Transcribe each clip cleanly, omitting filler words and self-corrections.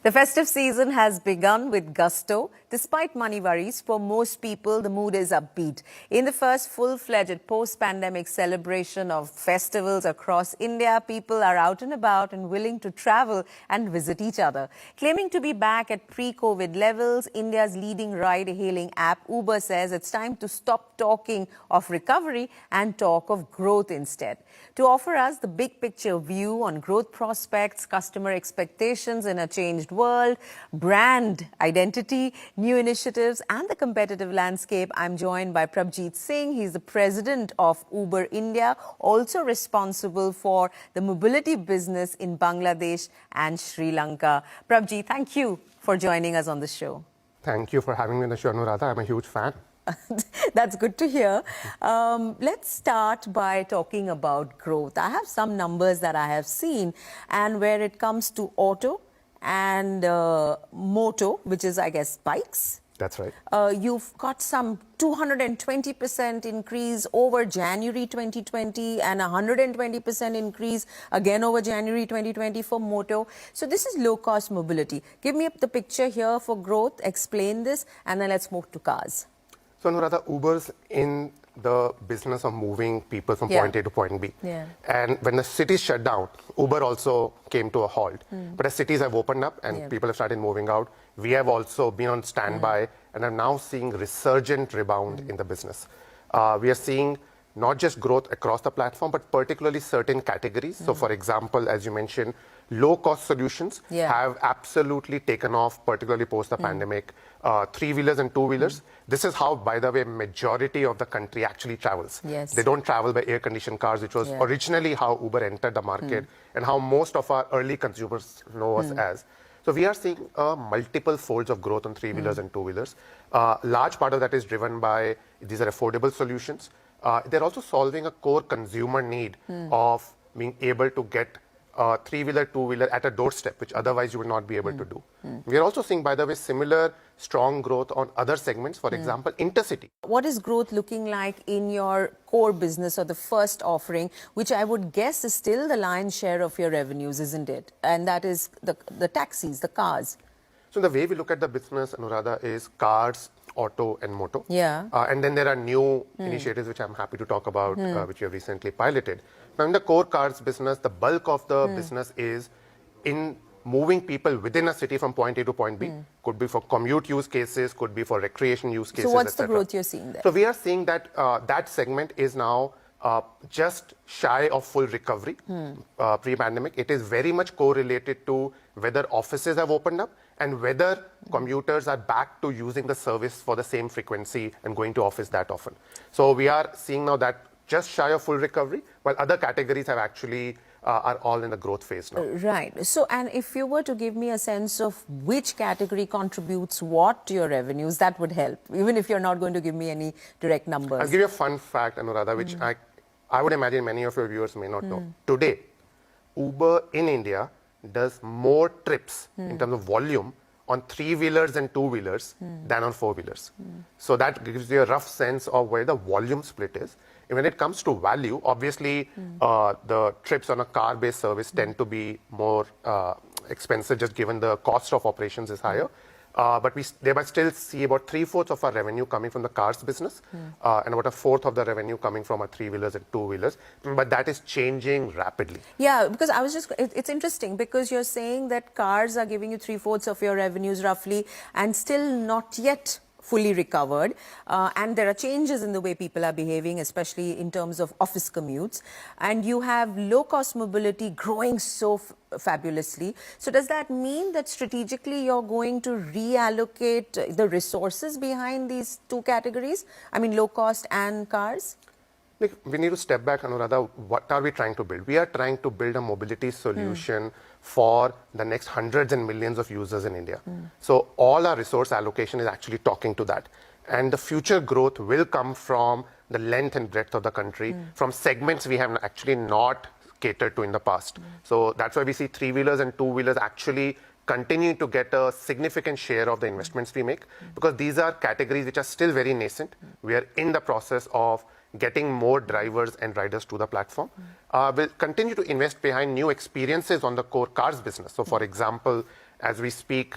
The festive season has begun with gusto. Despite money worries, for most people, the mood is upbeat. In the first full-fledged post-pandemic celebration of festivals across India, people are out and about and willing to travel and visit each other. Claiming to be back at pre-COVID levels, India's leading ride-hailing app Uber says it's time to stop talking of recovery and talk of growth instead. To offer us the big picture view on growth prospects, customer expectations in a changed world, brand identity, new initiatives and the competitive landscape, I'm joined by Prabhjeet Singh. He's the president of Uber India, also responsible for the mobility business in Bangladesh and Sri Lanka. Prabhjeet, thank you for joining us on the show. Thank you for having me on the show, Anuradha. I'm a huge fan. That's good to hear. Let's start by talking about growth. I have some numbers that I have seen, and where it comes to auto and moto, which is, I guess, bikes. That's right. You've got some 220% increase over January 2020 and 120% increase again over January 2020 for moto. So this is low-cost mobility. Give me the picture here for growth, explain this, and then let's move to cars. So, Anuradha, Uber's in the business of moving people from point A to point B. And when the cities shut down, Uber also came to a halt. But as cities have opened up and people have started moving out, we have also been on standby and are now seeing resurgent rebound in the business. We are seeing not just growth across the platform, but particularly certain categories. So, for example, as you mentioned, low-cost solutions have absolutely taken off, particularly post the pandemic. Three-wheelers and two-wheelers. This is how, by the way, majority of the country actually travels. They don't travel by air-conditioned cars, which was originally how Uber entered the market and how most of our early consumers know us as. So we are seeing multiple folds of growth on three-wheelers and two-wheelers. Large part of that is driven by these are affordable solutions. They're also solving a core consumer need of being able to get three-wheeler, two-wheeler at a doorstep, which otherwise you would not be able to do. We are also seeing, by the way, similar strong growth on other segments, for example, intercity. What is growth looking like in your core business or the first offering, which I would guess is still the lion's share of your revenues, isn't it? And that is the taxis, the cars. So the way we look at the business, Anuradha, is cars, auto and moto. And then there are new initiatives which I'm happy to talk about, which we have recently piloted. Now in the core cars business, the bulk of the business is in moving people within a city from point A to point B. Could be for commute use cases, could be for recreation use cases, So what's the growth you're seeing there? So we are seeing that that segment is now just shy of full recovery pre-pandemic. It is very much correlated to whether offices have opened up and whether commuters are back to using the service for the same frequency and going to office that often. So we are seeing now that just shy of full recovery, while other categories have actually are all in the growth phase now. Right. So, and if you were to give me a sense of which category contributes what to your revenues, that would help, even if you're not going to give me any direct numbers. I'll give you a fun fact, Anuradha, which I would imagine many of your viewers may not know. Today, Uber in India does more trips in terms of volume on three-wheelers and two-wheelers than on four-wheelers. So that gives you a rough sense of where the volume split is. And when it comes to value, obviously the trips on a car-based service tend to be more expensive just given the cost of operations is higher. But they might still see about 3/4 of our revenue coming from the cars business and about 1/4 of the revenue coming from our three-wheelers and two-wheelers. But that is changing rapidly. Yeah, because I was just, it's interesting because you're saying that cars are giving you 3/4 of your revenues roughly and still not yet fully recovered, and there are changes in the way people are behaving, especially in terms of office commutes, and you have low-cost mobility growing so fabulously. So does that mean that strategically you're going to reallocate the resources behind these two categories? I mean, low-cost and cars? Look, we need to step back, Anuradha. What are we trying to build? We are trying to build a mobility solution for the next hundreds and millions of users in India. So all our resource allocation is actually talking to that. And the future growth will come from the length and breadth of the country, from segments we have actually not catered to in the past. So that's why we see three-wheelers and two-wheelers actually continue to get a significant share of the investments we make, because these are categories which are still very nascent. We are in the process of getting more drivers and riders to the platform. We'll continue to invest behind new experiences on the core cars business. So for example, As we speak,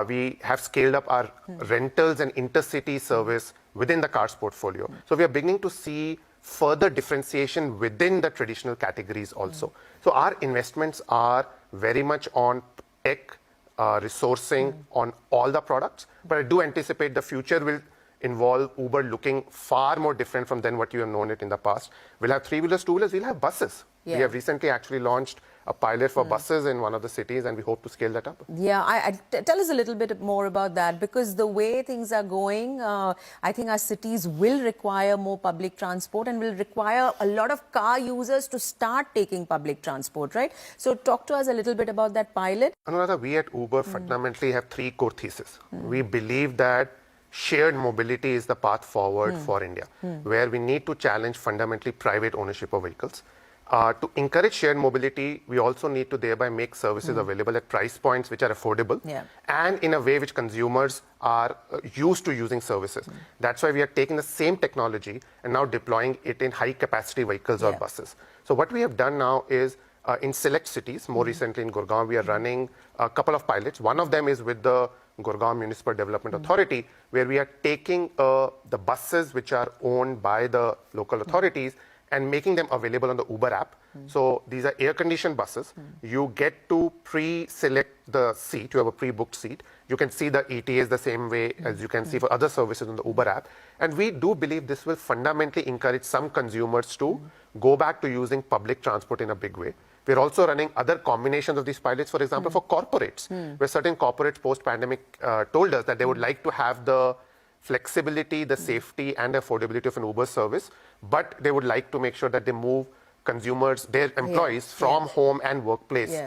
we have scaled up our rentals and intercity service within the cars portfolio. So we are beginning to see further differentiation within the traditional categories also. So our investments are very much on tech, resourcing on all the products, but I do anticipate the future will involve Uber looking far more different from than what you have known it in the past. We'll have three-wheelers, two-wheelers, we'll have buses. Yeah. We have recently actually launched a pilot for buses in one of the cities, and we hope to scale that up. Yeah, tell us a little bit more about that, because the way things are going, I think our cities will require more public transport and will require a lot of car users to start taking public transport, right? So talk to us a little bit about that pilot. Anuradha, we at Uber fundamentally have three core theses. We believe that shared mobility is the path forward for India, where we need to challenge fundamentally private ownership of vehicles. To encourage shared mobility, we also need to thereby make services available at price points which are affordable and in a way which consumers are used to using services. That's why we are taking the same technology and now deploying it in high capacity vehicles or buses. So what we have done now is in select cities, more recently in Gurgaon, we are running a couple of pilots. One of them is with the Gurgaon Municipal Development Authority, where we are taking the buses which are owned by the local authorities and making them available on the Uber app. So these are air-conditioned buses. You get to pre-select the seat. You have a pre-booked seat. You can see the ETAs the same way as you can see for other services on the Uber app. And we do believe this will fundamentally encourage some consumers to go back to using public transport in a big way. We're also running other combinations of these pilots, for example, for corporates, where certain corporates post-pandemic told us that they would like to have the flexibility, the safety, and affordability of an Uber service, but they would like to make sure that they move consumers, their employees, from home and workplace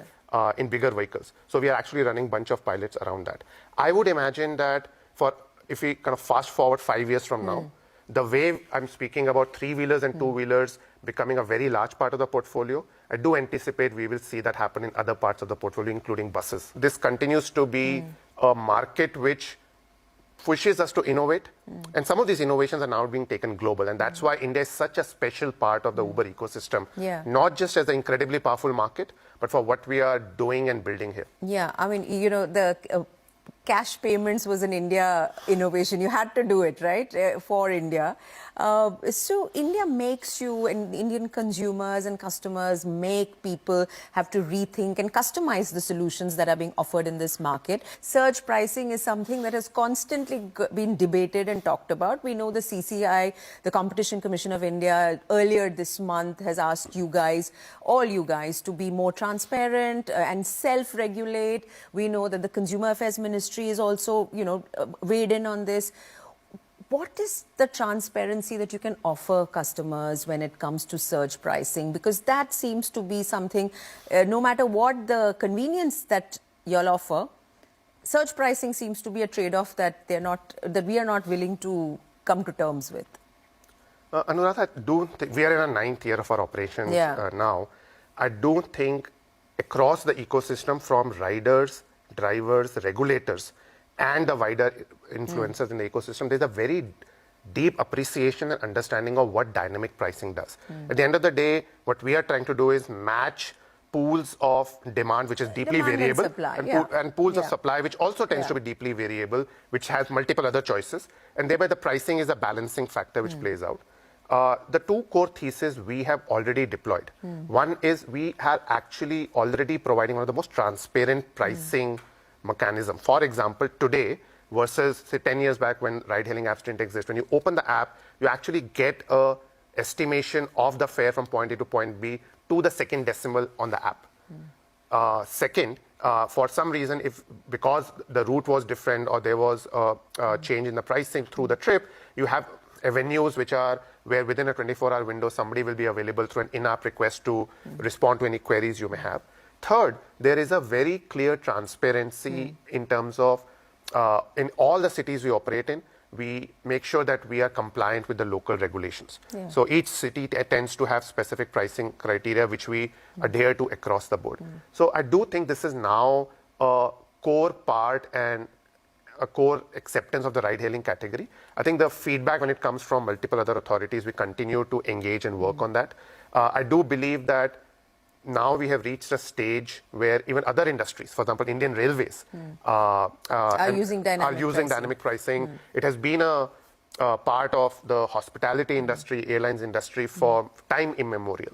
in bigger vehicles. So we are actually running a bunch of pilots around that. I would imagine that if we kind of fast forward 5 years from now, the way I'm speaking about three-wheelers and two-wheelers becoming a very large part of the portfolio, I do anticipate we will see that happen in other parts of the portfolio, including buses. This continues to be a market which pushes us to innovate, and some of these innovations are now being taken global, and that's why India is such a special part of the Uber ecosystem, not just as an incredibly powerful market, but for what we are doing and building here. Yeah, I mean, you know, the cash payments was an India innovation. You had to do it, right, for India. So India makes you, and Indian consumers and customers make people have to rethink and customize the solutions that are being offered in this market. Surge pricing is something that has constantly been debated and talked about. We know the CCI, the Competition Commission of India, earlier this month has asked you guys, all you guys, to be more transparent and self-regulate. We know that the Consumer Affairs Ministry is also, you know, weighed in on this. What is the transparency that you can offer customers when it comes to surge pricing? Because that seems to be something, no matter what the convenience that you'll offer, surge pricing seems to be a trade-off that we are not willing to come to terms with. Anuradha, I do think we are in our 9th year of our operations now. I do think across the ecosystem, from riders, drivers, regulators, and the wider influencers in the ecosystem, there's a very deep appreciation and understanding of what dynamic pricing does. At the end of the day, what we are trying to do is match pools of demand, which is deeply variable, and pools of supply, which also tends to be deeply variable, which has multiple other choices. And thereby the pricing is a balancing factor which plays out. The two core theses we have already deployed. One is we are actually already providing one of the most transparent pricing mechanism. For example, today versus say 10 years back when ride-hailing apps didn't exist, when you open the app, you actually get a estimation of the fare from point A to point B to the second decimal on the app. Second, for some reason, because the route was different or there was a change in the pricing through the trip, you have avenues which are where within a 24-hour window somebody will be available through an in-app request to respond to any queries you may have. Third, there is a very clear transparency in terms of in all the cities we operate in, we make sure that we are compliant with the local regulations. So each city tends to have specific pricing criteria which we adhere to across the board. So I do think this is now a core part and a core acceptance of the ride-hailing category. I think the feedback when it comes from multiple other authorities, we continue to engage and work on that. I do believe that now we have reached a stage where even other industries, for example, Indian Railways, are using dynamic pricing. It has been a part of the hospitality industry, airlines industry for time immemorial.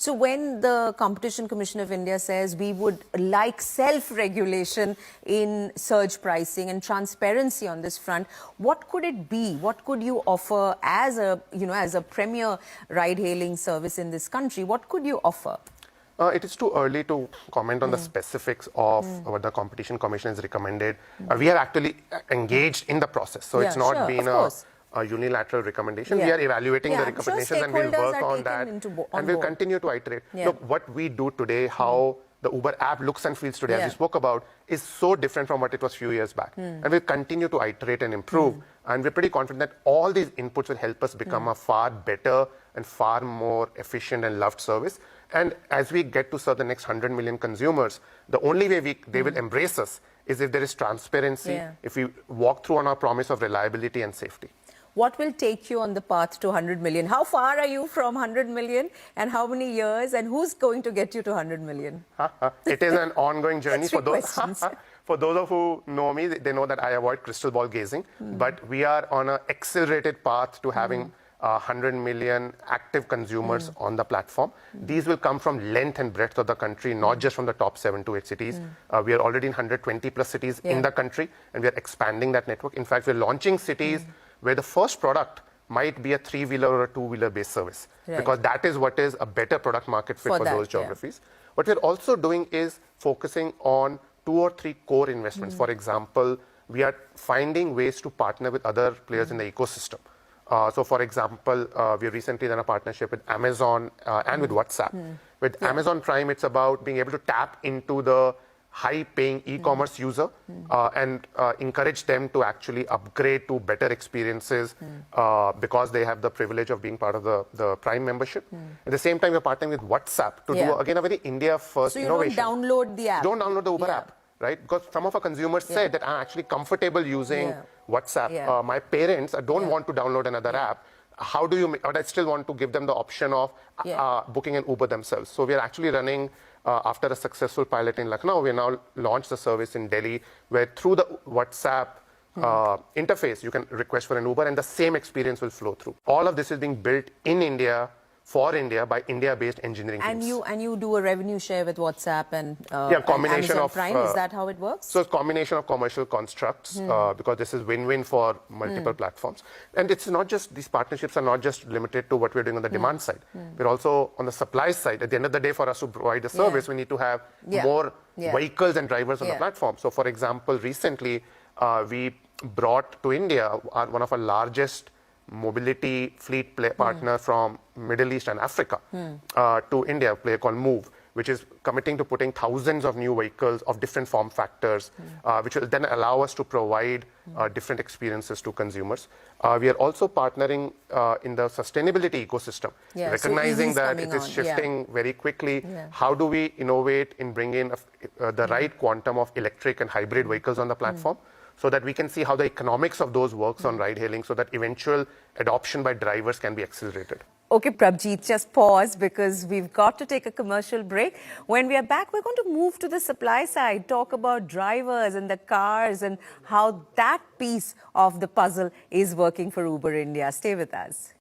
So when the Competition Commission of India says we would like self-regulation in surge pricing and transparency on this front, what could it be? What could you offer as a, as a premier ride-hailing service in this country? What could you offer? It is too early to comment on the specifics of what the Competition Commission has recommended. We have actually engaged in the process, so it's not been a unilateral recommendation. We are evaluating the recommendations and we'll work on that and we'll continue to iterate. Look, what we do today, how the Uber app looks and feels today, as we spoke about, is so different from what it was a few years back. And we'll continue to iterate and improve. And we're pretty confident that all these inputs will help us become a far better and far more efficient and loved service. And as we get to serve the next 100 million consumers, the only way they will embrace us is if there is transparency, if we walk through on our promise of reliability and safety. What will take you on the path to 100 million? How far are you from 100 million and how many years and who's going to get you to 100 million? It is an ongoing journey. For those of who know me, they know that I avoid crystal ball gazing, but we are on an accelerated path to having 100 million active consumers on the platform. These will come from length and breadth of the country, not just from the top 7 to 8 cities. We are already in 120 plus cities in the country and we are expanding that network. In fact, we're launching cities where the first product might be a 3-wheeler or a 2-wheeler based service, because that is what is a better product market fit for those geographies. What we're also doing is focusing on 2 or 3 core investments. For example, we are finding ways to partner with other players in the ecosystem. So for example, we recently done a partnership with Amazon and with WhatsApp. With Amazon Prime, it's about being able to tap into the high-paying e-commerce user and encourage them to actually upgrade to better experiences because they have the privilege of being part of the Prime membership. At the same time, we're partnering with WhatsApp to do, again, a very India-first innovation. So you don't download the app? Don't download the Uber app, right? Because some of our consumers said that I'm actually comfortable using WhatsApp. My parents don't want to download another app. How do you, but I still want to give them the option of booking an Uber themselves. So we are actually running, after a successful pilot in Lucknow, we now launched the service in Delhi, where through the WhatsApp interface, you can request for an Uber and the same experience will flow through. All of this is being built in India, for India, by India-based engineering teams. And you do a revenue share with WhatsApp and, combination Amazon of Prime. Is that how it works? So it's a combination of commercial constructs because this is win-win for multiple platforms. And it's not just, these partnerships are not just limited to what we're doing on the demand side. We're also on the supply side. At the end of the day, for us to provide a service, we need to have more vehicles and drivers on the platform. So for example, recently we brought to India one of our largest mobility fleet partner from Middle East and Africa to India, a player called Move, which is committing to putting thousands of new vehicles of different form factors, which will then allow us to provide different experiences to consumers. We are also partnering in the sustainability ecosystem, recognizing that it is shifting very quickly. How do we innovate in bringing the right quantum of electric and hybrid vehicles on the platform? So that we can see how the economics of those works on ride-hailing, so that eventual adoption by drivers can be accelerated. Okay, Prabhjeet, just pause because we've got to take a commercial break. When we are back, we're going to move to the supply side, talk about drivers and the cars and how that piece of the puzzle is working for Uber India. Stay with us.